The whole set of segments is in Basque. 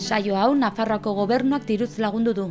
Saio hau Nafarroako gobernuak diruz lagundu du.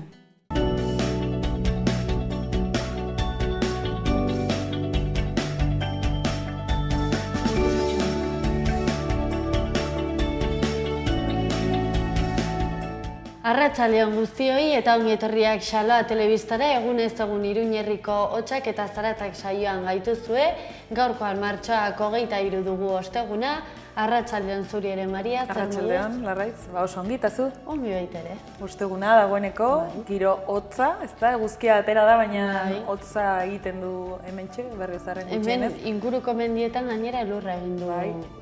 Arratsaldeon guztioi eta ongi etorriak Xaloa telebistara egun ez egun Iruñerriko hotsak eta zaratak saioan gaituzue. Gaurkoan martxoak 23 dugu osteguna. Arratsaldeon zuri ere, Maria. Arratsaldeon, Larraitz. Oso ongi eta zu? Ongi baita ere. Osteguna dagoeneko, giro hotza, ezta? Eguzkia atera da, baina hotza egiten du hementxe, Berriozarren gutxienez. Hemen inguruko mendietan gainera elurra egin du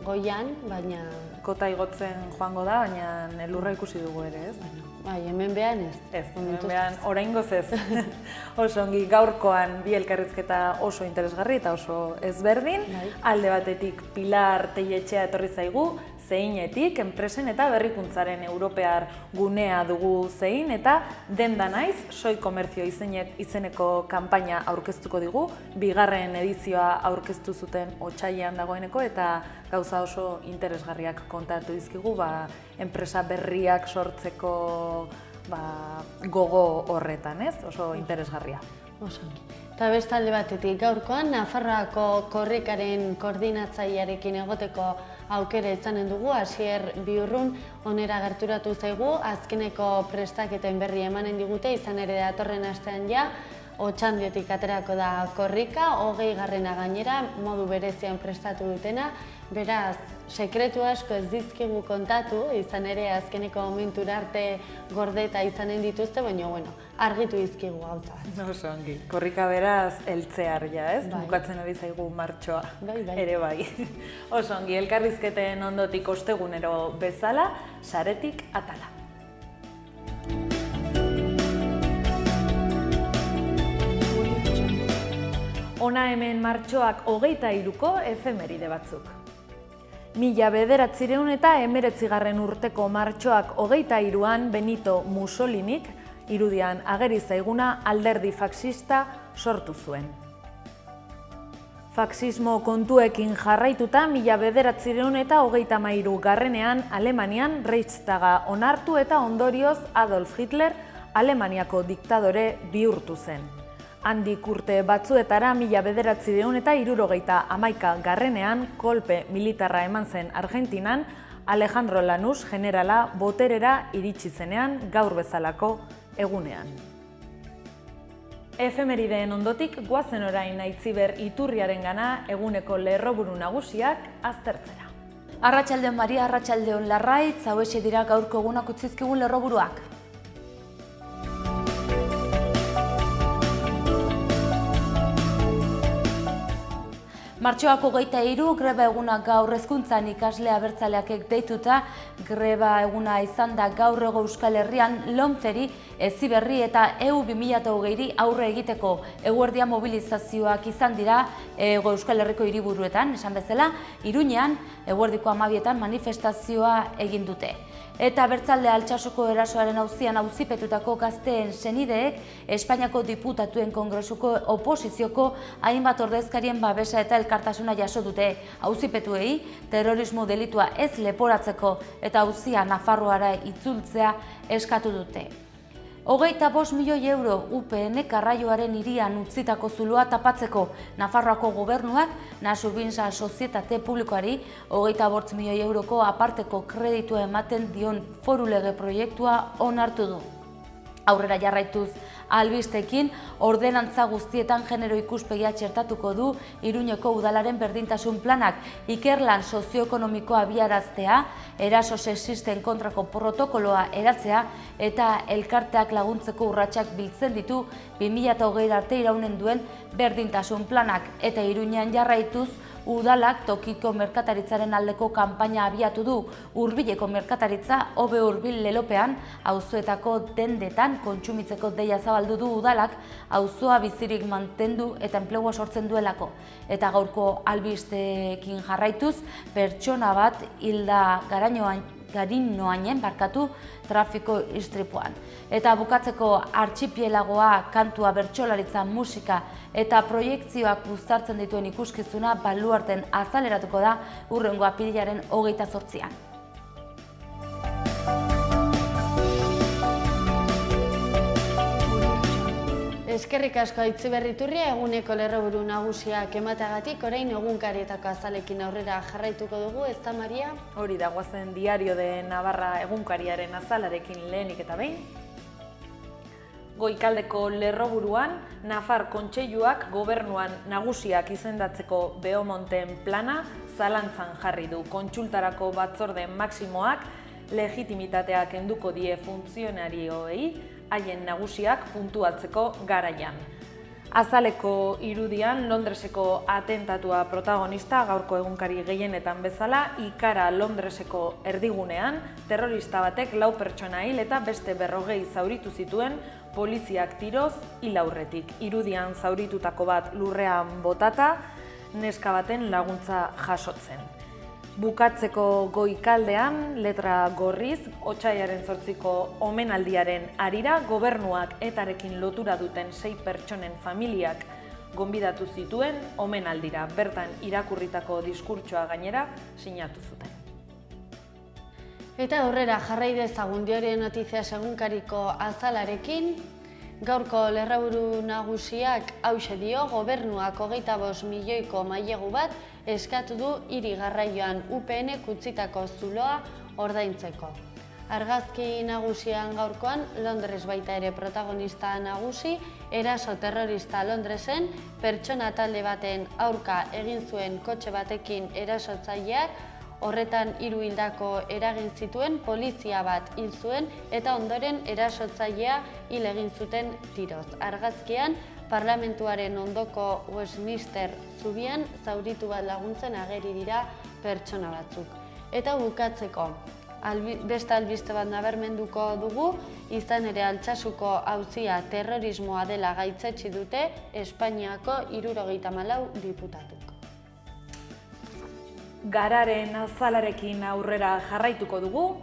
goian, baina kota igotzen joango da, baina elurra ikusi dugu ere, ez? Bai, hemen behan ez. Ez, hemen behan oraingoz ez. Oso ongi, gaurkoan bi elkarrizketa oso interesgarri eta oso ezberdin. Alde batetik Pilar Telletxea etorri zaigu, zeinetik, enpresen eta berrikuntzaren europear gunea dugu zein, eta Denda naiz, Soi Komertzio izeneko kanpaina aurkeztuko digu, bigarren edizioa aurkeztu zuten otsailean dagoeneko, eta gauza oso interesgarriak kontatu dizkigu, enpresa berriak sortzeko gogo horretan, ez? Oso interesgarria. Oso. Eta bestalde batetik gaurkoan, Nafarroako korrikaren koordinatzailearekin egoteko aukera izanen dugu, Asier Biurrun onera gerturatu zaigu, azkeneko prestaketen berri emanen digute, izan ere datorren astean ja, Otxandiotik aterako da korrika, 20. gainera, modu berezian prestatu dutena, beraz, sekretu asko ez dizkigu kontatu, izan ere azkeneko momentura arte gordeta izanen dituzte, baina argitu dizkigu gauza bat. Oso ongi, korrika beraz heltzear ja, ez? Bukatzen ari zaigu martxoa, ere bai. Oso ongi, elkarrizketen ondotik ostegunero bezala, saretik atala. Hona hemen martxoak 23ko efemeride batzuk. 1919 urteko martxoak 23an Benito Mussolinik, irudian ageri zaiguna, alderdi faxista sortu zuen. Faxismo kontuekin jarraituta 1933 garrenean Alemanian Reichstaga onartu eta ondorioz Adolf Hitler Alemaniako diktadore bihurtu zen. Handik urte batzuetara 1971 garrenean kolpe militarra eman zen Argentinan, Alejandro Lanús generala boterera iritsi zenean gaur bezalako egunean. Efemerideen ondotik goazen orain Aitziber Iturriarengana eguneko lerroburu nagusiak aztertzera. Arratsaldeon Maria, arratsaldeon Larraitz, hauexe dira gaurko egunak utzizkigun lerroburuak. Martxoak 23 greba eguna gaur hezkuntzan ikasle abertzaleak deituta, greba eguna izan da gaur ego Euskal Herrian Lomceri, Heziberri eta EU 2020 aurre egiteko eguerdia mobilizazioak izan dira ego Euskal Herriko hiriburuetan, esan bezala, Iruñean eguerdiko 12etan manifestazioa egin dute. Eta Abertzale Altsasoko erasoaren auzian auzipetutako gazteen senideek Espainiako diputatuen kongresuko oposizioko hainbat ordezkarien babesa eta elkartasuna jaso dute auzipetuei terrorismo delitua ez leporatzeko eta auzia Nafarroara itzultzea eskatu dute. 25 milioi euro UPN garraioaren hirian utzitako zuloa tapatzeko Nafarroako gobernuak Nasurbintza Sozietate Publikoari 25 milioi euroko aparteko kreditua ematen dion foru lege proiektua onartu du. Aurrera jarraituz albistekin, ordenantza guztietan genero ikuspegia txertatuko du Iruñeko udalaren berdintasun planak, ikerlan sozioekonomikoa abiaraztea, eraso sexisten kontrako protokoloa eratzea eta elkarteak laguntzeko urratsak biltzen ditu 2020 arte iraunen duen berdintasun planak, eta Iruñean jarraituz udalak tokiko merkataritzaren aldeko kanpaina abiatu du. Hurbileko merkataritza hobe hurbil lelopean, auzoetako dendetan kontsumitzeko deia zabaldu du udalak, auzoa bizirik mantendu eta enplegua sortzen duelako. Eta gaurko albisteekin jarraituz, pertsona bat hilda Garinoainen trafiko istripuan. Eta bukatzeko Artxipielagoa kantua, bertsolaritza, musika eta proiektzioak uztartzen dituen ikuskizuna Baluarten azaleratuko da hurrengo apirilaren 28an. Eskerrik asko Aitziber Iturria, eguneko lerroburu nagusiak emateagatik, orain egunkarietako azalekin aurrera jarraituko dugu, ezta Maria? Hori da, guazen Diario de Navarra egunkariaren azalarekin lehenik eta behin. Goikaldeko lerroburuan, Nafar Kontseiluak gobernuan nagusiak izendatzeko Beomonten plana zalantzan jarri du. Kontsultarako batzorde maximoak legitimitatea kenduko die funtzionarioei haien nagusiak puntuatzeko garaian. Azaleko irudian Londreseko atentatua protagonista, gaurko egunkari gehienetan bezala, ikara Londreseko erdigunean, terrorista batek 4 pertsona hil eta beste 40 zauritu zituen poliziak tiroz hil aurretik. Irudian zauritutako bat lurrean botata, neska baten laguntza jasotzen. Bukatzeko goikaldean, letra gorriz, otsailaren 8ko omenaldiaren harira, gobernuak etarekin lotura duten 6 pertsonen familiak gonbidatu zituen omenaldira. Bertan irakurritako diskurtsoa gainera sinatu zuten. Eta aurrera jarrai dezagun Diario Noticias egunkariko azalarekin, gaurko lerroburu nagusiak hauxe dio, gobernuak 25 milioiko mailegu bat eskatu du hiri garraioan UPN utzitako zuloa ordaintzeko. Argazki nagusian gaurkoan, Londres baita ere protagonista nagusi, eraso terrorista Londresen, pertsona talde baten aurka egin zuen kotxe batekin erasotzaileak, horretan 3 hildako eragin zituen, polizia bat hil zuen eta ondoren erasotzailea hil egin zuten tiroz. Argazkian, parlamentuaren ondoko Westminster zubian zauritu bat laguntzen ageri dira pertsona batzuk. Eta bukatzeko, beste albiste bat nabarmenduko dugu, izan ere Altsasuko auzia terrorismoa dela gaitzetsi dute Espainiako 74 diputatuk. Gararen azalarekin aurrera jarraituko dugu.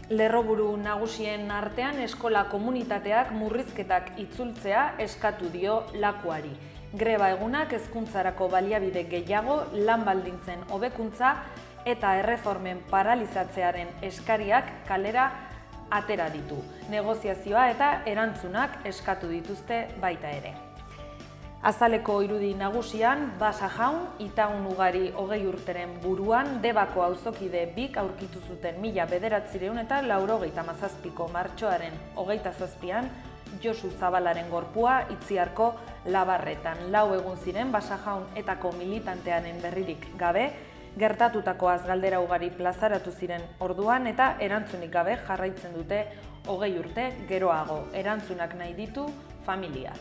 Lerroburu nagusien artean eskola komunitateak murrizketak itzultzea eskatu dio lakuari. Greba egunak hezkuntzarako baliabide gehiago, lan baldintzen hobekuntza eta erreformen paralizatzearen eskariak kalera atera ditu. Negoziazioa eta erantzunak eskatu dituzte baita ere. Azaleko irudi nagusian, Basa Jaun, itaun ugari 20 urteren buruan, Debako auzokide bik aurkitu zuten 1997ko martxoaren 27an, Josu Zabalaren gorpua Itziarko Labarretan. 4 egun ziren Basa Jaun etako militantearen berririk gabe, gertatutakoaz galdera ugari plazaratu ziren orduan eta erantzunik gabe jarraitzen dute 20 urte geroago. Erantzunak nahi ditu familiak.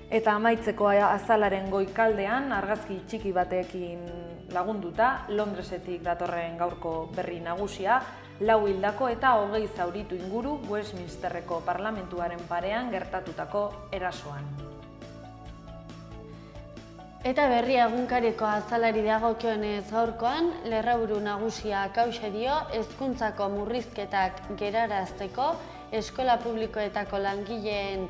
Eta amaitzeko azalaren goikaldean, argazki txiki batekin lagunduta, Londresetik datorren gaurko berri nagusia, 4 hildako eta 20 zauritu inguru Westminsterreko parlamentuaren parean gertatutako erasoan. Eta berria egunkariko azalari dagokionez gaurkoan, lerroburu nagusiak hauxe dio, hezkuntzako murrizketak gerarazteko, eskola publikoetako langileen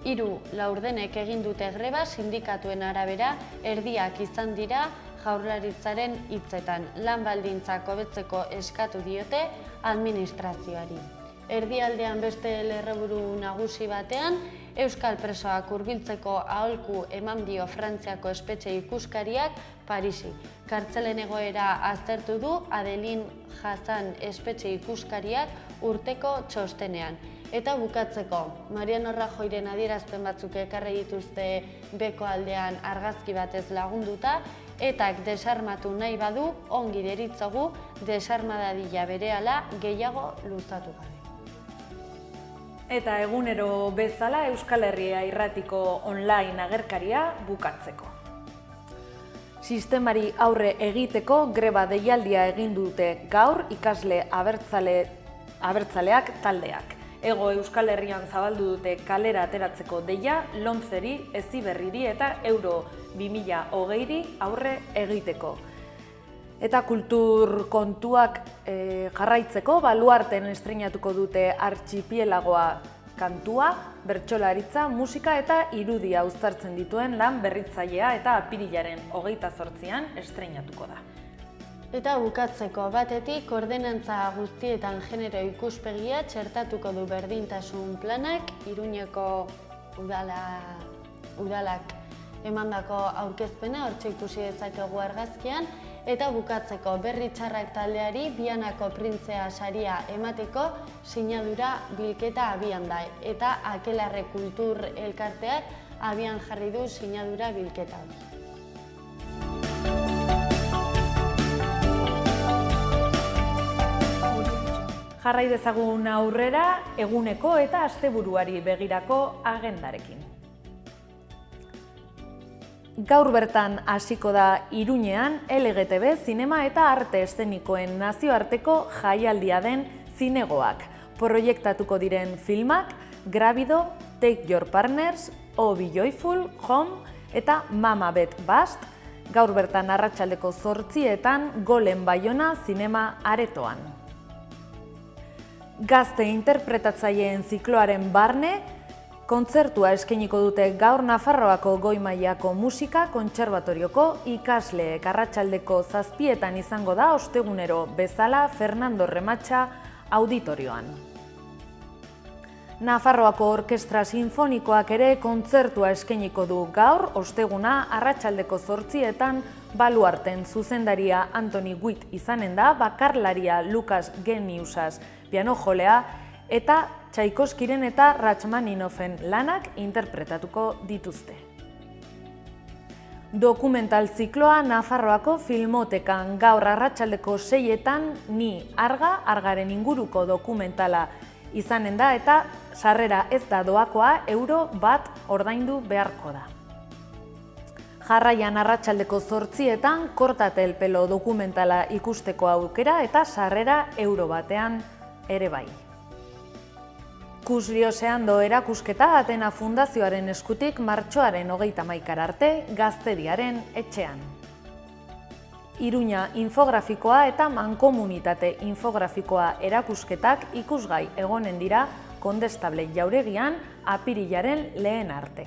3 laurdenek egin dute greba, sindikatuen arabera erdiak izan dira Jaurlaritzaren hitzetan. Lan baldintzak hobetzeko eskatu diote administrazioari. Erdialdean beste lerroburu nagusi batean, euskal presoak hurbiltzeko aholku eman dio Frantziako espetxe ikuskariak Parisi. Kartzelen egoera aztertu du Adeline Hassan espetxe ikuskariak urteko txostenean. Eta bukatzeko, Mariano Rajoyren adierazpen batzuk ekarri dituzte beko aldean argazki batez lagunduta, etak desarmatu nahi badu, ongi deritzogu, desarmadadila berehala gehiago luzatu gabe. Eta egunero bezala Euskal Herria Irratiko online agerkaria bukatzeko. Sistemari aurre egiteko greba deialdia egin dute gaur ikasle abertzaleak taldeak. Ego Euskal Herrian zabaldu dute kalera ateratzeko deia, Lomceri, Heziberriri eta Euro 2020ri aurre egiteko. Eta kultur kontuak jarraitzeko, Baluarten estreinatuko dute Artxipielagoa kantua, bertsolaritza, musika eta irudia uztartzen dituen lan berritzailea eta apirilaren 28an estreinatuko da. Eta bukatzeko batetik, ordenantza guztietan genero ikuspegia txertatuko du berdintasun planak, Iruñeko udalak emandako aurkezpena, hortxe ikusi dezakegu argazkian, eta bukatzeko berri txarrak taldeari Bianako printzea saria emateko sinadura bilketa abian da, eta Akelarre Kultur Elkarteak abian jarri du sinadura bilketa. Jarrai dezagun aurrera eguneko eta asteburuari begirako agendarekin. Gaur bertan hasiko da Iruñean LGTB zinema eta arte eszenikoen nazioarteko jaialdia den Zinegoak. Proiektatuko diren filmak Gravido, Take Your Partners, Oh Be Joyful, Home eta Mama Bet Bast, gaur bertan arratsaldeko 8:00 Golen Baiona zinema aretoan. Gazte interpretatzaileen zikloaren barne, kontzertua eskainiko dute gaur Nafarroako goi mailako musika kontserbatorioko ikasleek. Arratsaldeko 7:00 izango da ostegunero bezala Fernando Rematxa auditorioan. Nafarroako Orkestra Sinfonikoak ere kontzertua eskainiko du gaur osteguna arratsaldeko 8:00 Baluarten. Zuzendaria Antoni Guit izanen da, bakarlaria Lukas Geniusas pianojolea eta Tchaikovskiren eta Rachmaninoffen lanak interpretatuko dituzte. Dokumental zikloa Nafarroako Filmotekan gaur arratsaldeko 6:00 Ni Arga, argaren inguruko dokumentala izanen da eta sarrera ez da doakoa, €1 ordaindu beharko da. Jarraian arratsaldeko 8:00 Kortate el pelo dokumentala ikusteko aukera eta sarrera €1 ere bai. Kuslioseando erakusketa Atena Fundazioaren eskutik martxoaren 31 arte Gazteriaren etxean. Iruña infografikoa eta mankomunitate infografikoa erakusketak ikusgai egonen dira Kondestable jauregian apirilaren lehen arte.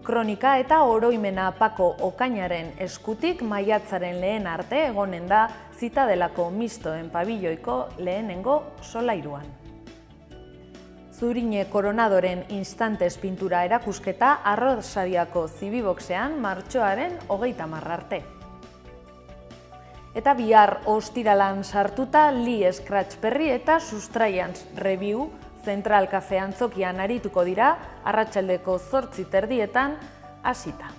Kronika eta oroimena Pako Okainaren eskutik maiatzaren lehen arte egonen da Zitadelako Mistoen pabilloiko lehenengo solairuan. Zurine Koronadoren Instantes pintura erakusketa Arrosadiako Zibiboxean martxoaren 30 arte. Eta bihar ostiralan sartuta Lee Scratch Perry eta Sustraians Review Zentral Cafe antzokian arituko dira arratsaldeko 8:30 hasita.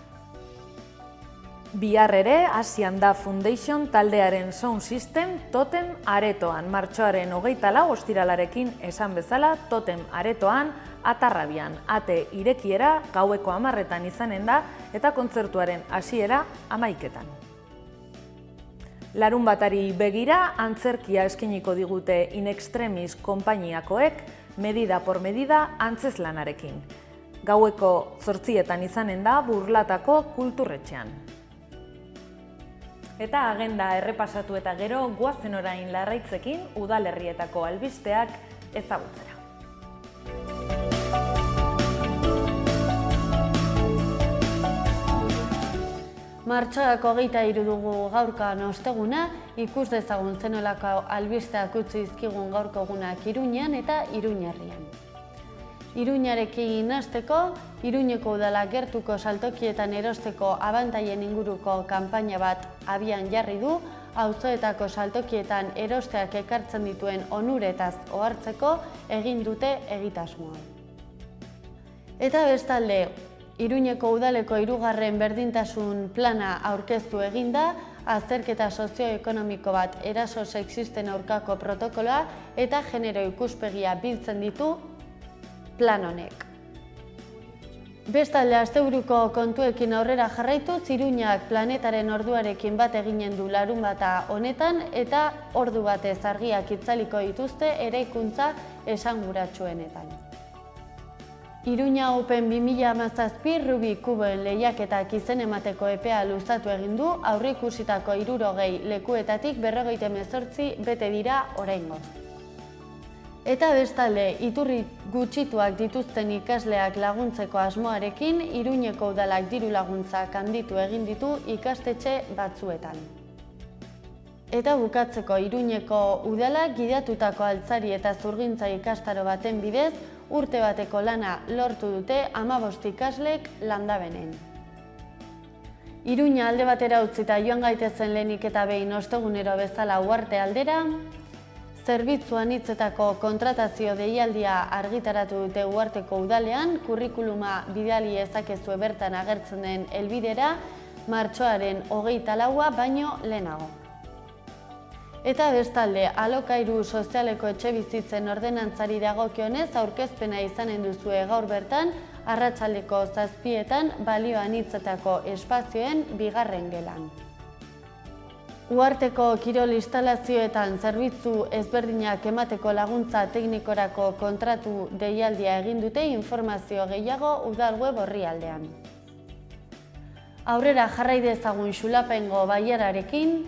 Bihar ere Asian Da Foundation taldearen sound system Totem aretoan martxoaren 24 ostiralarekin esan bezala Totem aretoan Atarrabian ate irekiera gaueko 10:00 izanen da eta kontzertuaren hasiera 11:00. Larunbatari begira antzerkia eskainiko digute In Extremis konpainiakoek Medida por medida antzeslanarekin. Gaueko 8:00 izanen da Burlatako kulturretxean. Eta agenda errepasatu eta gero goazen orain Larraitzekin udalerrietako albisteak ezagutzera. Martxoak 23 dugu gaurkoan osteguna, ikus dezagun zenolako albisteak utzi dizkigun gaurko egunak Iruñean eta Iruñerrian. Iruñarekin hasteko, Iruñeko udala gertuko saltokietan erosteko abantaien inguruko kanpaina bat abian jarri du, auzoetako saltokietan erosteak ekartzen dituen onuretaz ohartzeko egin dute egitasmoa. Eta bestalde, Iruñeko udaleko 3. berdintasun plana aurkeztu eginda, azterketa sozioekonomiko bat eraso sexisten aurkako protokoloa eta genero ikuspegia biltzen ditu plan honek. Bestalde, asteburuko kontuekin aurrera jarraituz, Iruñak planetaren orduarekin bat eginen du larunbata honetan eta ordu batez argiak itzaliko dituzte eraikuntza esanguratsuenetan. Iruña Open 2017 Rubik kuboen lehiaketak izen emateko epea luzatu egin du, aurreikusitako 60 lekuetatik 58 bete dira oraingoz. Eta bestalde, iturri gutxituak dituzten ikasleak laguntzeko asmoarekin, Iruñeko udalak diru laguntzak handitu egin ditu ikastetxe batzuetan. Eta bukatzeko, Iruñeko udalak gidatutako altzari eta zurgintza ikastaro baten bidez, urte bateko lana lortu dute 15 ikaslek Landabenen. Iruña alde batera utzita joan gaitezen lehenik eta behin ostegunero bezala Uharte aldera, zerbitzu anitzetako kontratazio deialdia argitaratu dute Uharteko udalean, kurrikuluma bidali ezakezue bertan agertzen den helbidera, martxoaren 24 baino lehenago. Eta bestalde, alokairu sozialeko etxebizitzen ordenantzari dagokionez aurkezpena izanen duzue gaur bertan, arratsaldeko 7etan balio anitzetako espazioen 2. gelan. Uharteko kirol instalazioetan zerbitzu ezberdinak emateko laguntza teknikorako kontratu deialdia egin dute informazio gehiago udal web orrialdean. Aurrera jarrai dezagun Xulapengo bailararekin,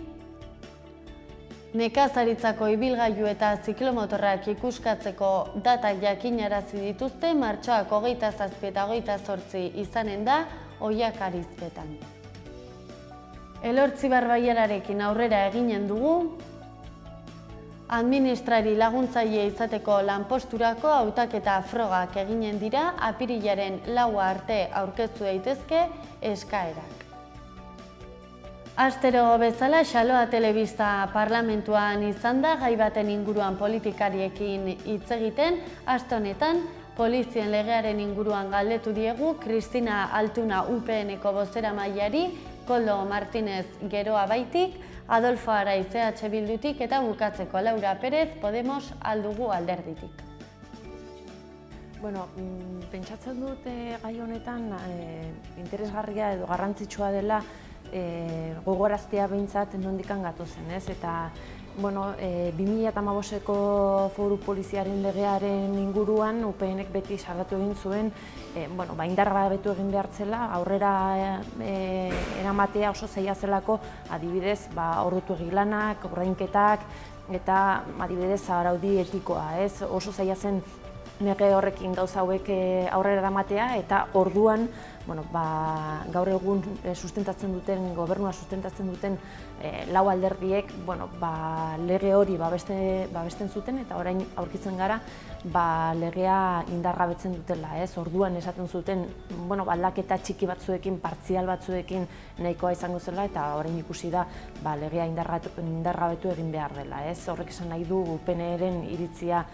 nekazaritzako ibilgailu eta ziklomotorrak ikuskatzeko data jakinarazi dituzte martxoak 27 eta 28 izanen da Oiakarizpetan. Elortzibar bailararekin aurrera eginen dugu, administrari laguntzaile izateko lanposturako hautaketa frogak eginen dira, apirilaren 4 arte aurkeztu daitezke eskaerak. Astero bezala Xaloa Telebista parlamentuan izan da gai baten inguruan politikariekin hitz egiten, aste honetan polizien legearen inguruan galdetu diegu Kristina Altuna UPN-eko bozeramaileari, Koldo Martínez Geroa baitik, Adolfo Araiz EH Bildutik eta bukatzeko Laura Pérez Podemos aldugu alderditik. Bueno, pentsatzen dut gai honetan interesgarria edo garrantzitsua dela gogoraztea behintzat nondikan gatozen, ez? Eta, bueno, 2015ko Foru Poliziaren legearen inguruan UPN-ek beti salatu egin zuen, indargabetu egin behar zela, aurrera eramatea oso zaila zelako, adibidez, ordutuegi lanak, ordainketak eta adibidez araudi etikoa, ez? Oso zaila zen lege horrekin gauza hauek aurrera eramatea eta orduan gaur egun sustentatzen duten, gobernua sustentatzen duten lau alderdiek lege hori babesten zuten eta orain aurkitzen gara legea indargabetzen dutela, ez? Orduan esaten zuten aldaketa txiki batzuekin, partzial batzuekin nahikoa izango zela eta orain ikusi da legea indargabetu egin behar dela, ez? Horrek esan nahi du UPN-ren iritzia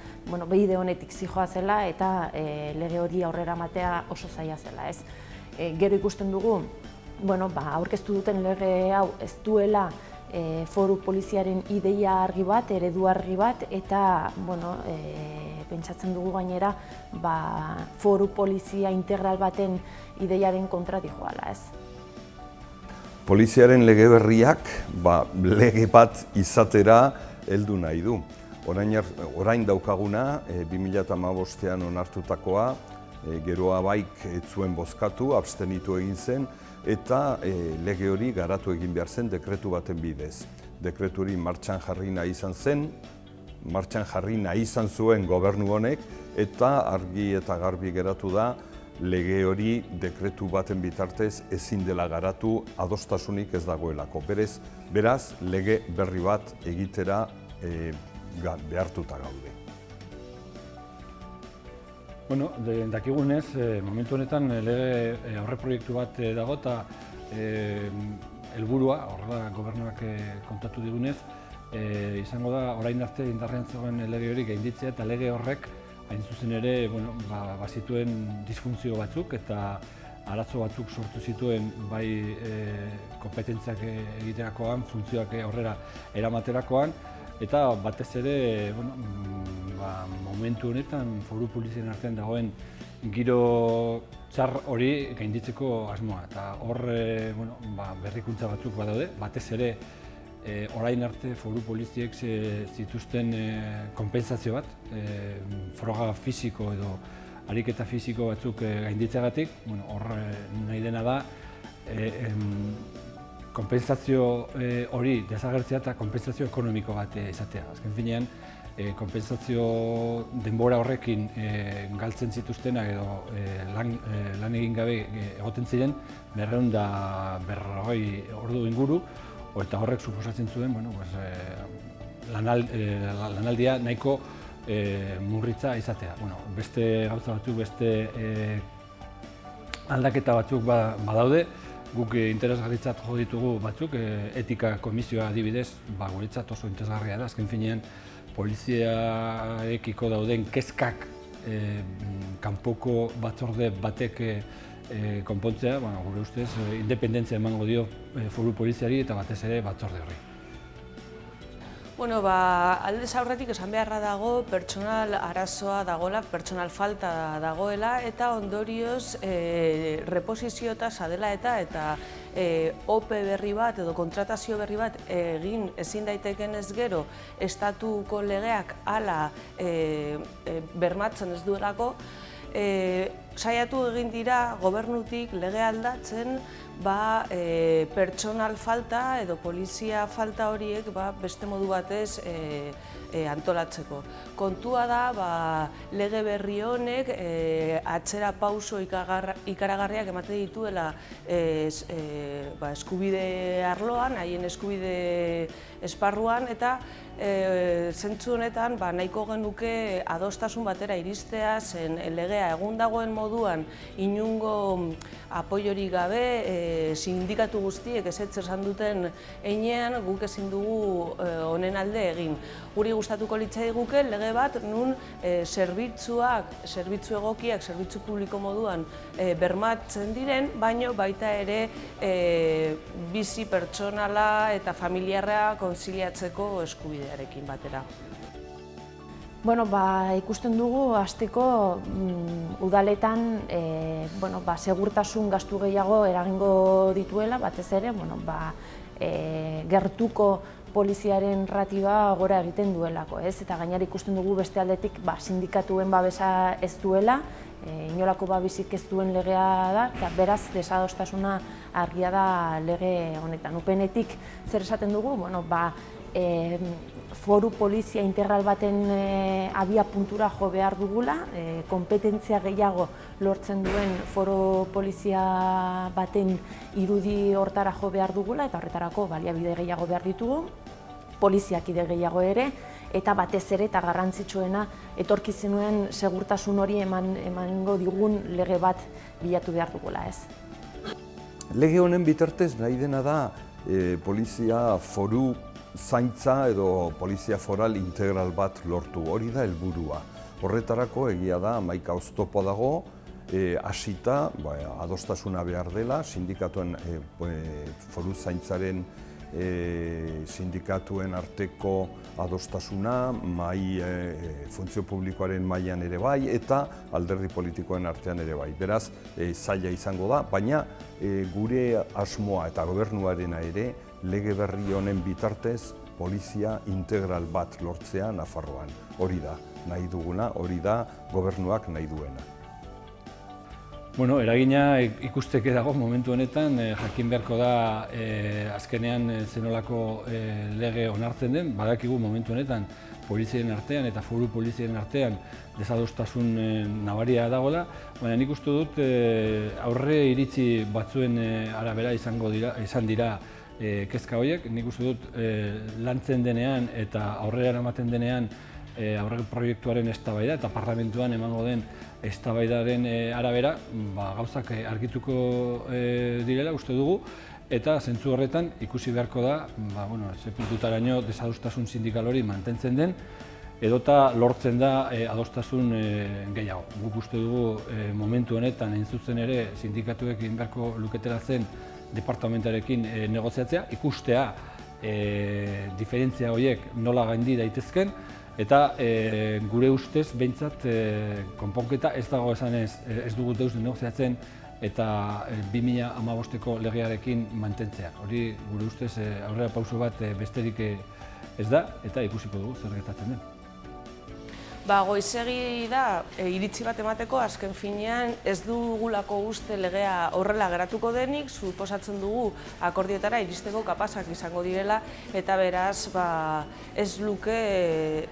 bide honetik zijoa zela eta lege hori aurrera matea oso zaila zela, ez? Gero ikusten dugu, aurkeztu duten lege hau ez duela Foru Poliziaren ideia argi bat, eredu argi bat, eta pentsatzen dugu gainera Foru Polizia integral baten ideiaren kontra dijoala, ez? Poliziaren lege berriak lege bat izatera heldu nahi du. Orain daukaguna, 2015ean onartutakoa, Geroa baik ez zuen bozkatu, abstenitu egin zen, eta lege hori garatu egin behar zen dekretu baten bidez. Dekretu hori martxan jarri nahi izan zen, martxan jarri nahi izan zuen gobernu honek, eta argi eta garbi geratu da lege hori dekretu baten bitartez ezin dela garatu, adostasunik ez dagoelako. Beraz, lege berri bat egitera behartuta gaude. Dakigunez, momentu honetan lege aurreproiektu bat dago eta helburua, horrela gobernuak kontatu digunez, izango da orain arte indarrean zegoen lege hori gainditzea eta lege horrek hain zuzen ere bazituen disfuntzio batzuk eta arazo batzuk sortu zituen bai kompetentziak egiterakoan, funtzioak aurrera eramaterakoan, eta batez ere momentu honetan Foru Polizien artean dagoen giro txar hori gainditzeko asmoa. Eta hor berrikuntza batzuk badaude, batez ere orain arte Foru Poliziek zituzten konpentsazio bat, froga fisiko edo ariketa fisiko batzuk gainditzeagatik, hor nahi dena da konpentsazio hori desagertzea eta konpentsazio ekonomiko bat izatea. Azken finean, konpentsazio denbora horrekin galtzen zituztenak edo lan egin gabe egoten ziren 240 ordu inguru, eta horrek suposatzen zuen lanaldia nahiko murritza izatea. Beste gauza batzuk, beste aldaketa batzuk badaude, guk interesgarritzat jo ditugu batzuk, etika komisioa adibidez, guretzat oso interesgarria da, azken finean poliziarekiko dauden kezkak kanpoko batzorde batek konpontzea, gure ustez, independentzia emango dio foru poliziari eta batez ere batzorde horri. Aldez aurretik esan beharra dago pertsonal arazoa dagoela, pertsonal falta dagoela eta ondorioz reposiziotasa dela eta OPE berri bat edo kontratazio berri bat egin ezin daiteken ez gero estatuko legeak hala bermatzen ez duelako, saiatu egin dira gobernutik lege aldatzen pertsonal falta edo polizia falta horiek beste modu batez antolatzeko. Kontua da lege berri honek atzera pauso ikaragarriak ematen dituela eskubide arloan, haien eskubide esparruan eta zentzu honetan nahiko genuke adostasun batera iristea zen legea egun dagoen moduan inungo apoiorik gabe sindikatu guztiek ezetz esan duten heinean guk ezin dugu honen alde egin. Guri gustatuko litzaiguke lege bat nun zerbitzuak, zerbitzu egokiak, zerbitzu publiko moduan bermatzen diren, baino baita ere bizi pertsonala eta familiarra konziliatzeko eskubidearekin batera. Ikusten dugu hasteko udaletan segurtasun gastu gehiago eragingo dituela, batez ere gertuko poliziaren ratioa gora egiten duelako, eta gainera ikusten dugu beste aldetik sindikatuen babesa ez duela, inolako babesik ez duen legea da, eta beraz desadostasuna argia da lege honetan. UPNetik zer esaten dugu? Foru polizia integral baten abia puntura jo behar dugula, kompetentzia gehiago lortzen duen foru polizia baten irudi hortara jo behar dugula, eta horretarako baliabide gehiago behar ditugu, poliziakide gehiago ere, eta batez ere eta garrantzitsuena etorkizunaren segurtasun hori emango digun lege bat bilatu behar dugula, ez? Lege honen bitartez nahi dena da polizia foru zaintza edo polizia foral integral bat lortu, hori da helburua. Horretarako egia da, hamaika oztopo dago, hasita adostasuna behar dela, sindikatuen foru zaintzaren sindikatuen arteko adostasuna, funtzio publikoaren mailan ere bai, eta alderdi politikoen artean ere bai. Beraz, zaila izango da, baina gure asmoa eta gobernuarena ere lege berri honen bitartez polizia integral bat lortzea Nafarroan. Hori da nahi duguna, hori da gobernuak nahi duena. Eragina ikusteke dago momentu honetan, jakin beharko da azkenean zenolako lege onartzen den, badakigu momentu honetan polizien artean eta foru polizien artean desadostasun nabaria dagoela, baina nik uste dut aurre iritzi batzuen arabera izan dira kezka horiek. Nik uste dut lantzen denean eta aurrera eramaten denean aurre proiektuaren eztabaida eta parlamentuan emango den eztabaidaren arabera gauzak argituko direla uste dugu, eta zentzu horretan ikusi beharko da ze puntutaraino desadostasun sindikal hori mantentzen den edota lortzen da adostasun gehiago. Guk uste dugu momentu honetan zuzen ere sindikatuek egin beharko luketela zen departamentarekin negoziatzea, ikustea diferentzia horiek nola gaindi daitezken, eta gure ustez behintzat konponketa ez dago esanez ez dugu deus negoziatzen eta 2015ko legearekin mantentzea. Hori gure ustez aurrera pauso bat besterik ez da eta ikusiko dugu zer gertatzen den. Goizegi da iritzi bat emateko, azken finean ez dugulako uste legea horrela geratuko denik, suposatzen dugu akordioetara iristeko kapazak izango direla, eta beraz ez luke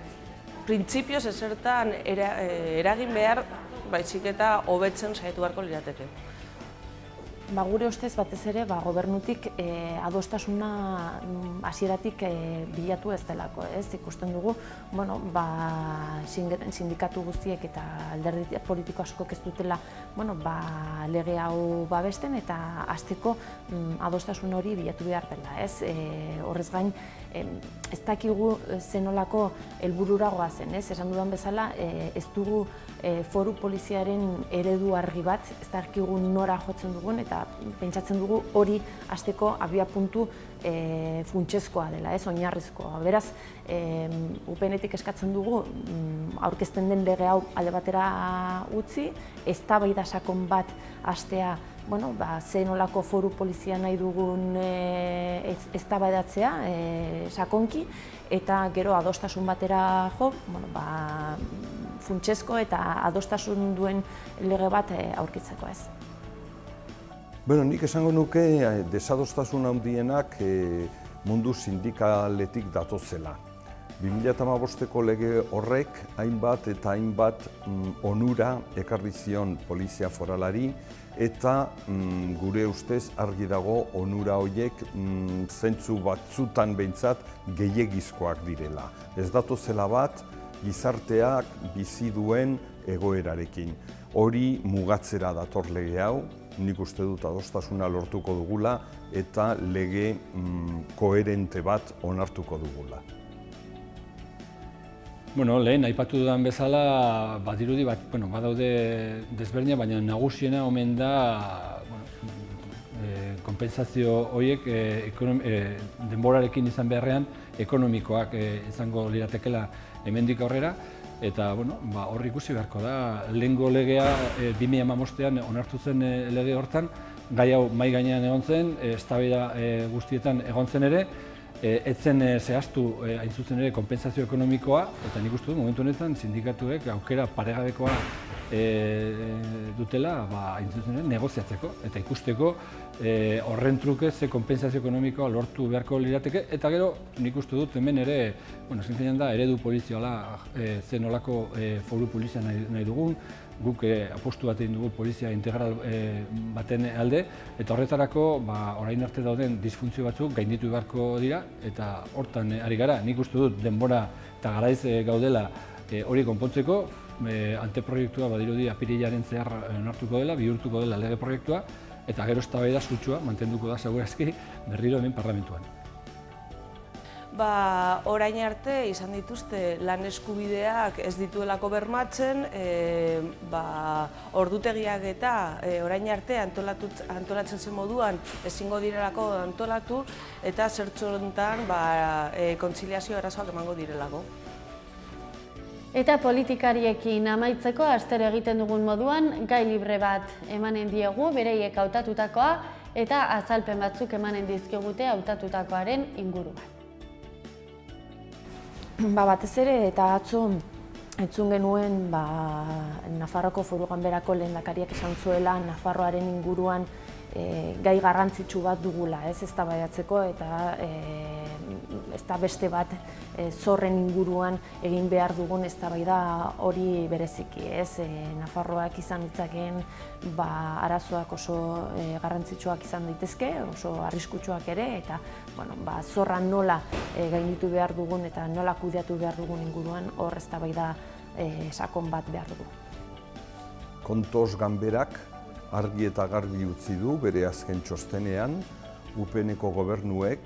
printzipioz ezertan eragin behar, baizik eta hobetzen saiatu beharko lirateke. Gure ustez batez ere gobernutik adostasuna hasieratik bilatu ez delako, ez? Ikusten dugu, sindikatu guztiek eta alderdi politiko askok ez dutela, lege hau babesten eta hasteko adostasun hori bilatu behar dela, ez? Horrez gain, ez dakigu zenolako helburura goazen, ez? Esan dudan bezala, ez dugu foru poliziaren eredu argi bat, ez dakigu nora jotzen dugun eta pentsatzen dugu hori hasteko abiapuntu funtsezkoa dela, ez, oinarrizkoa. Beraz, UPN-etik eskatzen dugu aurkezten den lege hau alde batera utzi, eztabaida sakon bat hastea, ze nolako foru polizia nahi dugun eztabaidatzea sakonki, eta gero adostasun batera jo, funtsezko eta adostasun duen lege bat aurkitzeko, ez. Nik esango nuke desadostasun handienak mundu sindikaletik datozela. 2015ko lege horrek hainbat eta hainbat onura ekarri zion polizia foralari eta gure ustez argi dago onura horiek zentzu batzutan behintzat gehiegizkoak direla. Ez datozela bat gizarteak bizi duen egoerarekin. Hori mugatzera dator lege hau, nik uste dut adostasuna lortuko dugula eta lege koherente bat onartuko dugula. Lehen aipatu dudan bezala, badirudi badaude desberdinak, baina nagusiena omen da konpentsazio horiek denborarekin izan beharrean ekonomikoak izango liratekela hemendik aurrera. Eta hor ikusi beharko da, lehengo legea 2015ean onartu zen lege hortan, gai hau mahai gainean egon zen, eztabaida guztietan egon zen ere, etzen zehaztu hain zuzen ere konpentsazio ekonomikoa, eta nik uste dut momentu honetan sindikatuek aukera paregabekoa dutela hain zuzen ere negoziatzeko eta ikusteko horren truke ze konpentsazio ekonomikoa lortu beharko lirateke, eta gero nik uste dut hemen ere, zintzen da, eredu poliziala ze nolako foru polizia nahi dugun, guk apostu bat egin dugu polizia integral baten alde, eta horretarako orain arte dauden disfuntzio batzuk gainditu beharko dira, eta hortan ari gara, nik uste dut denbora eta garaiz gaudela hori konpontzeko, anteproiektua badirudi apirilaren zehar onartuko dela, bihurtuko dela lege proiektua, eta gero eztabaida sutsua mantenduko da segurazki berriro hemen parlamentuan. Orain arte izan dituzte lan eskubideak ez dituelako bermatzen, ordutegiak eta orain arte antolatzen zen moduan ezingo direlako antolatu eta zertxo honetan kontziliazio arazoak emango direlako. Eta politikariekin amaitzeko astero egiten dugun moduan gai libre bat emanen diegu bereiek hautatutakoa eta azalpen batzuk emanen dizkigute hautatutakoaren inguruan. Batez ere eta atzo entzun genuen Nafarroako Foru Ganberako lehendakariak esan zuela Nafarroaren inguruan gai garrantzitsu bat dugula, eztabaidatzeko eta ez da beste bat zorren inguruan egin behar dugun eztabaida hori bereziki, Nafarroak izan ditzakeen arazoak oso garrantzitsuak izan daitezke, oso arriskutsuak ere, eta zorra nola gainditu behar dugun eta nola kudeatu behar dugun inguruan hor eztabaida sakon bat behar dugu. Kontos Ganberak argi eta garbi utzi du bere azken txostenean UPN-eko gobernuek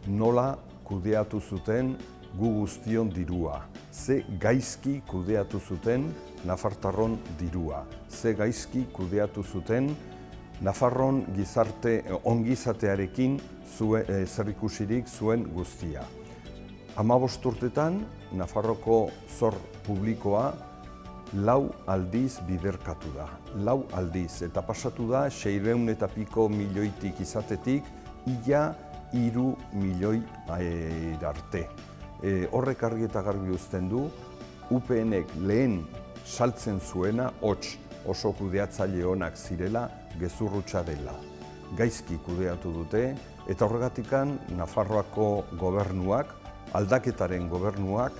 nola kudeatu zuten gu guztion dirua, ze gaizki kudeatu zuten Nafartarron dirua, ze gaizki kudeatu zuten Nafarron ongizatearekin zerikusirik zuen guztia. 15 urtetan Nafarroko zor publikoa 4 aldiz biderkatu da, 4 aldiz, eta pasatu da 600 eta piko milioitik izatetik ia 3 milioi arte. Horrek argi eta garbi uzten du, UPN-ek lehen saltzen zuena hots oso kudeatzaile onak zirela gezurrutsa dela. Gaizki kudeatu dute eta horregatikan Nafarroako gobernuak, aldaketaren gobernuak,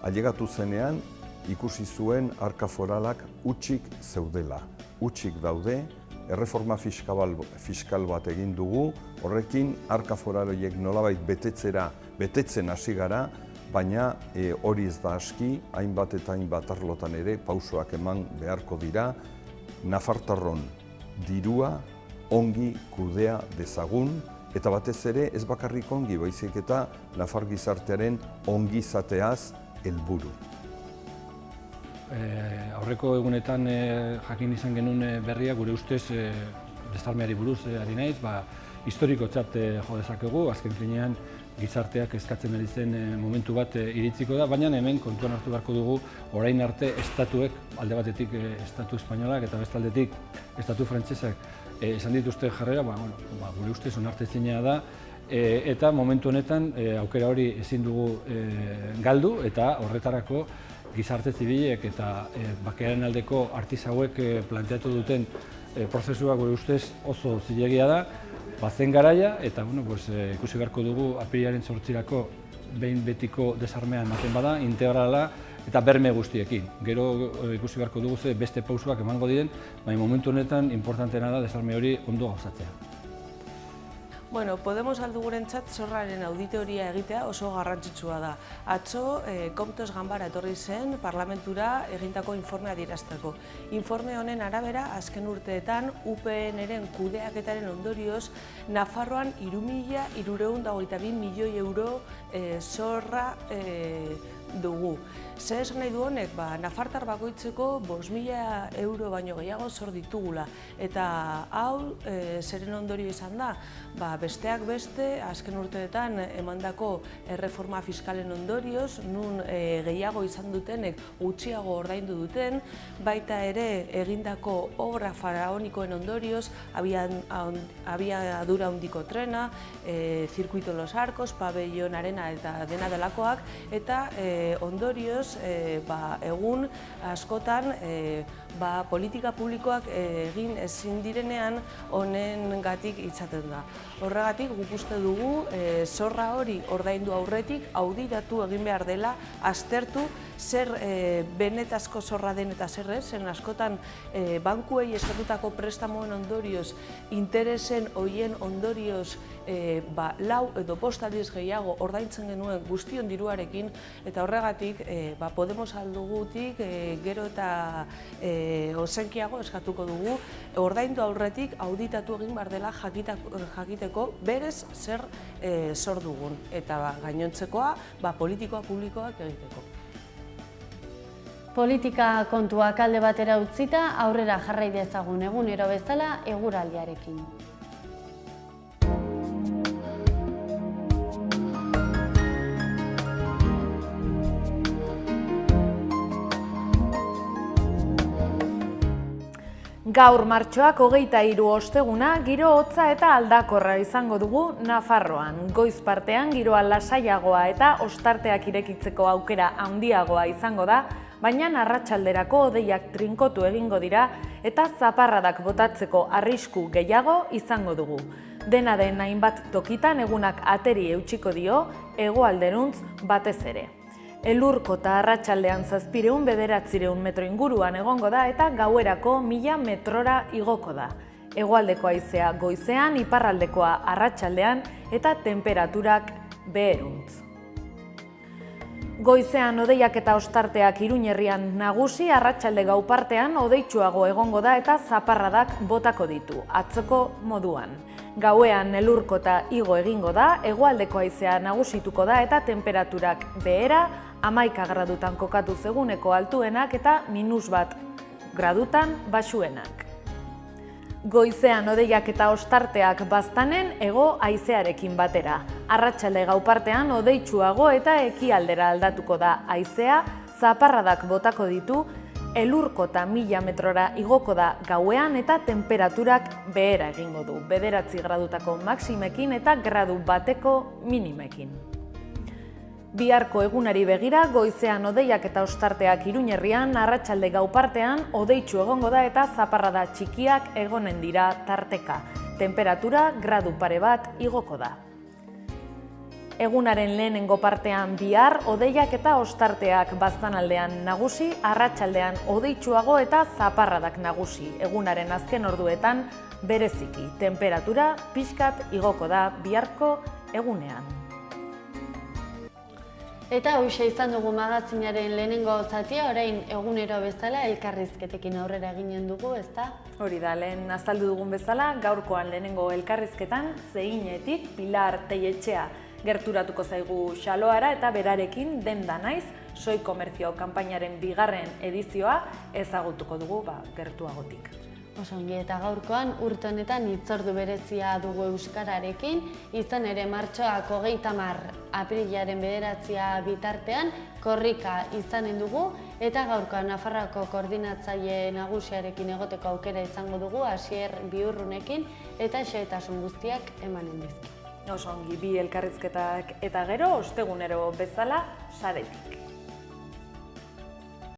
ailegatu zenean ikusi zuen arka foralak hutsik zeudela. Hutsik daude, erreforma fiskal bat egin dugu, horrekin arka foral horiek nolabait betetzen hasi gara, baina hori ez da aski, hainbat eta hainbat arlotan ere pausoak eman beharko dira, nafartarron dirua ongi kudea dezagun, eta batez ere ez bakarrik ongi, baizik eta nafar gizartearen ongizateaz helburu. Aurreko egunetan jakin izan genuen berria, gure ustez desarmeari buruz ari naiz, historikotzat jo dezakegu, azken finean gizarteak eskatzen ari zen momentu bat iritziko da, baina hemen kontuan hartu beharko dugu orain arte estatuek, alde batetik estatu espainolak eta bestaldetik estatu frantsesak esan dituzte jarrera, gure ustez onartezina da, eta momentu honetan aukera hori ezin dugu galdu, eta horretarako gizarte zibilek eta bakearen aldeko artisauek planteatu duten prozesua gure ustez oso zilegia da, bazen garaia, eta ikusi beharko dugu apirilaren 8-rako behin betiko desarmea ematen bada, integrala eta berme guztiekin. Gero ikusi beharko dugu ze beste pausuak emango diren, baina momentu honetan importanteena da desarme hori ondo gauzatzea. Podemos aldugurentzat zorraren auditoria egitea oso garrantzitsua da. Atzo, Comptos Ganbara etorri zen parlamentura egindako informea adierazteko. Informe honen arabera, azken urteetan, UPN-ren kudeaketaren ondorioz, Nafarroan 3.322 milioi euro zorra dugu. Zer esan nahi du honek, nafartar bakoitzeko 5.000 euro baino gehiago zor ditugula. Eta hau, zeren ondorio izan da, besteak beste, azken urteetan emandako erreforma fiskalen ondorioz, nun gehiago izan dutenek gutxiago ordaindu duten, baita ere egindako obra faraonikoen ondorioz, abiadura handiko trena, Zirkuito Los Arcos, Pabellon Arena eta dena delakoak, eta ondorioz, egun askotan politika publikoak egin ezin direnean honengatik itzaten da. Horregatik guk uste dugu zorra hori ordaindu aurretik auditatu egin behar dela, aztertu zer benetazko zorra den eta zer ez, zen askotan bankuei eskatutako prestamoen ondorioz, interesen horien ondorioz 4 edo 5 aldiz gehiago ordaintzen genuen guztion diruarekin, eta horregatik Podemos aldugutik gero eta ozenkiago eskatuko dugu, ordaindu aurretik auditatu egin behar dela jakiteko berez zer zor dugun, eta gainontzekoa politikoa publikoak egiteko. Politika kontuak alde batera utzita, aurrera jarrai dezagun egunero bezala eguraldiarekin. Gaur martxoak 23 osteguna, giro hotza eta aldakorra izango dugu Nafarroan. Goiz partean giroa lasaiagoa eta ostarteak irekitzeko aukera handiagoa izango da, baina arratsalderako hodeiak trinkotu egingo dira eta zaparradak botatzeko arrisku gehiago izango dugu. Dena den hainbat tokitan egunak ateri eutsiko dio, hegoalderuntz batez ere. Elurko eta arratsaldean 700-900 metro inguruan egongo da eta gauerako 1000 metrora igoko da. Hegoaldeko haizea goizean, iparraldekoa arratsaldean eta tenperaturak beheruntz. Goizean hodeiak eta ostarteak Iruña herrian nagusi, arratsalde gau partean hodeitsuago egongo da eta zaparradak botako ditu, atzoko moduan. Gauean elurko eta igo egingo da, hegoaldeko haizea nagusituko da eta tenperaturak behera, 11 gradutan kokatu zeguneko altuenak eta -1 gradutan baxuenak. Goizean hodeiak eta ostarteak baztanen hego haizearekin batera. Arratsalde gau partean hodeitsuago eta ekialdera aldatuko da haizea, zaparradak botako ditu, elurko eta 1000 metrora igoko da gauean eta tenperaturak behera egingo du, 9 gradutako maximekin eta gradu bateko minimekin. Biharko egunari begira, goizean hodeiak eta ostarteak Iruña herrian, arratsalde gau partean hodeitsu egongo da eta zaparrada txikiak egonen dira tarteka. Temperatura gradu pare bat igoko da. Egunaren lehenengo partean bihar, hodeiak eta ostarteak baztanaldean nagusi, arratsaldean hodeitsuago eta zaparradak nagusi. Egunaren azken orduetan bereziki, temperatura pixkat igoko da biharko egunean. Eta hauxe izan dugu magazinaren lehenengo zatia, orain egunero bezala elkarrizketekin aurrera ginen dugu, ezta? Hori da, lehen azaldu dugun bezala, gaurkoan lehenengo elkarrizketan Zeinetik Pilar Telletxea gerturatuko zaigu Xaloara eta berarekin denda naiz Soi Komertzio kanpainaren 2. edizioa ezagutuko dugu gertuagotik. Osongi, eta gaurkoan urte honetan hitzordu berezia dugu euskararekin, izan ere martxoak 30 aprilaren 9 bitartean korrika izanen dugu, eta gaurkoan Nafarroako koordinatzaile nagusiarekin egoteko aukera izango dugu, Asier Biurrunekin, eta xehetasun guztiak emanen dizki. Osongi, 2 elkarrizketak eta gero ostegunero bezala saretik.